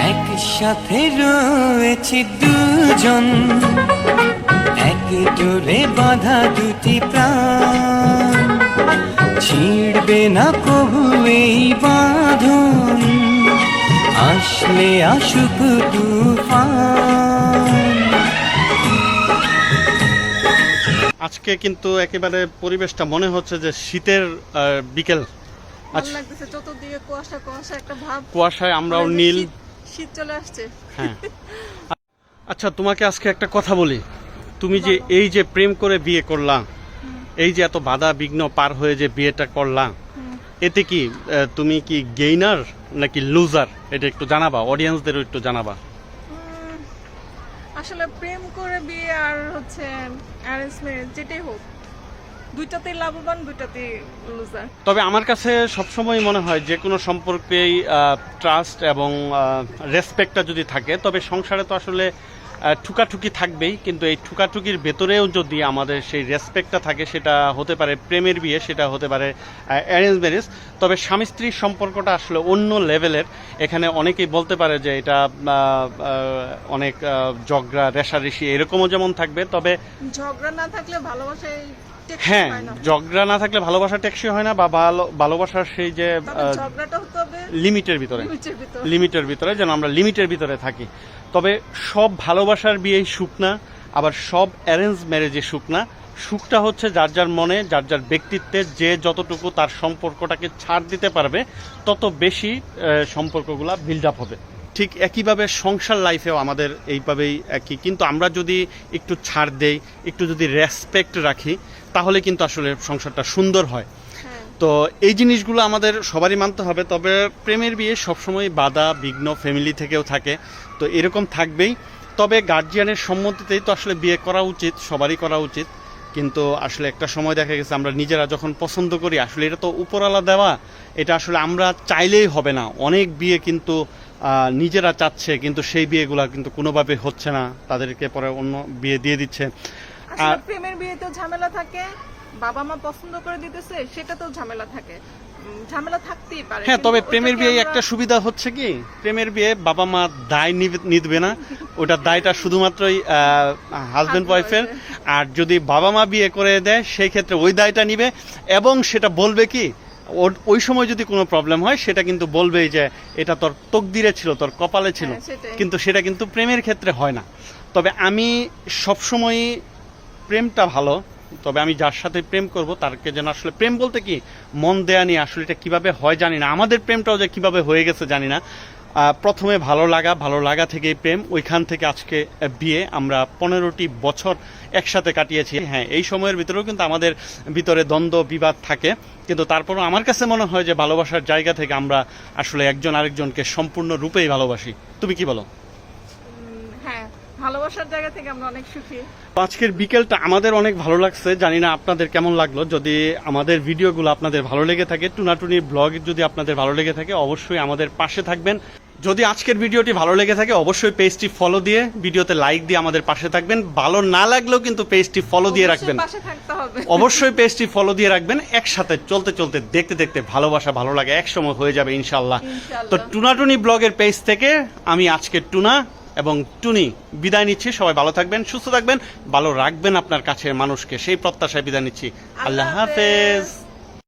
একসাথে রয়েছে দুজন, এক জোরে বাঁধা দুটি প্রাণ, ছিড়বে না কবু এই বাঁধন, আসলে আসুক তুফান। আজকে কিন্তু একেবারে পরিবেশটা মনে হচ্ছে যে শীতের বিকেল। ভালো লাগতেছে, চতুর্দিকে কুয়াশা কুয়াশা একটা ভাব, কুয়াশায় আমরাও নীল, শীত চলে আসছে। হ্যাঁ। আচ্ছা, তোমাকে আজকে একটা কথা বলি, তুমি যে এই যে প্রেম করে বিয়ে করলা, এই যে এত বাধা বিঘ্ন পার হয়ে যে বিয়েটা করলা, এতে কি তুমি কি গেইনার নাকি লুজার, এটা একটু জানাবা, অডিয়েন্সদেরও একটু জানাবা। আসলে প্রেম করে বিয়ে আর হচ্ছে অ্যারেঞ্জ ম্যারেজ যেটাই হোক, দুইটাতেই লাভবান, দুইটাতেই লুজার। তবে আমার কাছে সবসময় মনে হয় যে কোনো সম্পর্কেই ট্রাস্ট এবং রেসপেক্টটা যদি থাকে, তবে সংসারে তো আসলে ঠুকাঠুকি থাকবেই, কিন্তু এই ঠুকাঠুকির ভেতরেও যদি আমাদের সেই রেসপেক্টটা থাকে, সেটা হতে পারে প্রেমের বিয়ে, সেটা হতে পারে অ্যারেঞ্জ ম্যারেজ। তবে স্বামী স্ত্রীর সম্পর্কটা আসলে অন্য লেভেলের। এখানে অনেকেই বলতে পারে যে এটা অনেক ঝগড়া রেষারেষি এরকমও যেমন থাকবে, তবে ঝগড়া না থাকলে ভালোবাসায় হ্যাঁ, ঝগড়া না থাকলে ভালোবাসা টেকসই হয় না, বা ভালোবাসার সেই যে লিমিটের ভিতরে যেন আমরা লিমিটের ভিতরে থাকি। তবে সব ভালোবাসার বিয়েই সুখ না, আবার সব অ্যারেঞ্জ ম্যারেজে সুখ না। সুখটা হচ্ছে যার যার মনে, যার যার ব্যক্তিত্বে, যে যতটুকু তার সম্পর্কটাকে ছাড় দিতে পারবে, তত বেশি সম্পর্কগুলা বিল্ড আপ হবে। ঠিক একইভাবে সংসার লাইফেও আমাদের এইভাবেই একই, কিন্তু আমরা যদি একটু ছাড় দেই, একটু যদি রেসপেক্ট রাখি, তাহলে কিন্তু আসলে সংসারটা সুন্দর হয়। তো এই জিনিসগুলো আমাদের সবারই মানতে হবে। তবে প্রেমের বিয়ে সবসময় বাধা বিঘ্ন ফ্যামিলি থেকেও থাকে, তো এরকম থাকবেই। তবে গার্জিয়ানের সম্মতিতেই তো আসলে বিয়ে করা উচিত, সবারই করা উচিত। কিন্তু আসলে একটা সময় দেখা গেছে আমরা নিজেরা যখন পছন্দ করি, আসলে এটা তো উপরওয়ালা দেওয়া, এটা আসলে আমরা চাইলেই হবে না। অনেক বিয়ে কিন্তু নিজেরা চাচ্ছে, কিন্তু সেই বিয়েগুলো কিন্তু কোনোভাবে হচ্ছে না, তাদেরকে পরে অন্য বিয়ে দিয়ে দিচ্ছে। আর প্রেমের বিয়েতেও ঝামেলা থাকে, বাবা মা পছন্দ করে দিতেছে, সেটাতেও ঝামেলা থাকে, ঝামেলা থাকতেই পারে। হ্যাঁ, তবে প্রেমের বিয়ে একটা সুবিধা হচ্ছে কি, প্রেমের বিয়ে বাবা মা দায় নিবে না, ওটা দায়টা শুধুমাত্রই হাজবেন্ড ওয়াইফের। আর যদি বাবা মা বিয়ে করে দেয়, সেই ক্ষেত্রে ওই দায়টা নিবে, এবং সেটা বলবে কি, ওই সময় যদি কোনো প্রবলেম হয়, সেটা কিন্তু বলবেই যে এটা তোর তকদিরে ছিল, তোর কপালে ছিল। কিন্তু সেটা কিন্তু প্রেমের ক্ষেত্রে হয় না। তবে আমি সবসময় প্রেমটা ভালো, তবে আমি যার সাথে প্রেম করব তারকে যেন আসলে, প্রেম বলতে কি মন দেয়া নিয়ে, আসলে এটা কিভাবে হয় জানি না, আমাদের প্রেমটাও যে কিভাবে হয়ে গেছে জানি না। প্রথমে ভালো লাগা থেকেই প্রেম, ওইখান থেকে আজকে বিয়ে। আমরা 15টি বছর একসাথে কাটিয়েছি। হ্যাঁ, এই সময়ের ভিতরেও কিন্তু আমাদের ভিতরে দ্বন্দ্ব বিবাদ থাকে, কিন্তু তারপরও আমার কাছে মনে হয় যে ভালোবাসার জায়গা থেকে আমরা আসলে একজন আরেকজনকে সম্পূর্ণ রূপেই ভালোবাসি। তুমি কি বলো? ভালোবাসার জায়গা থেকে আমরা অনেক সুখী। আজকের বিকেলটা আমাদের অনেক ভালো লাগছে, জানি না আপনাদের কেমন লাগলো। যদি আমাদের ভিডিওগুলো আপনাদের ভালো লেগে থাকে, টুনাটুনি ব্লগ যদি আপনাদের ভালো লেগে থাকে, অবশ্যই আমাদের পাশে থাকবেন। যদি আজকের ভিডিওটি ভালো লেগে থাকে, অবশ্যই পেজটি ফলো দিয়ে, ভিডিওতে লাইক দিয়ে আমাদের পাশে থাকবেন। ভালো না লাগলেও কিন্তু পেজটি ফলো দিয়ে রাখবেন, অবশ্যই পেজটি ফলো দিয়ে রাখবেন। একসাথে চলতে চলতে দেখতে দেখতে ভালোবাসা ভালো লাগে একসময় হয়ে যাবে ইনশাল্লাহ। তো টুনাটুনি ব্লগের পেজ থেকে আমি আজকে টুনা এবং টুনি বিদায় নিচ্ছি। সবাই ভালো থাকবেন, সুস্থ থাকবেন, ভালো রাখবেন আপনার কাছের মানুষকে, সেই প্রত্যাশায় বিদায় নিচ্ছি। আল্লাহ হাফেজ।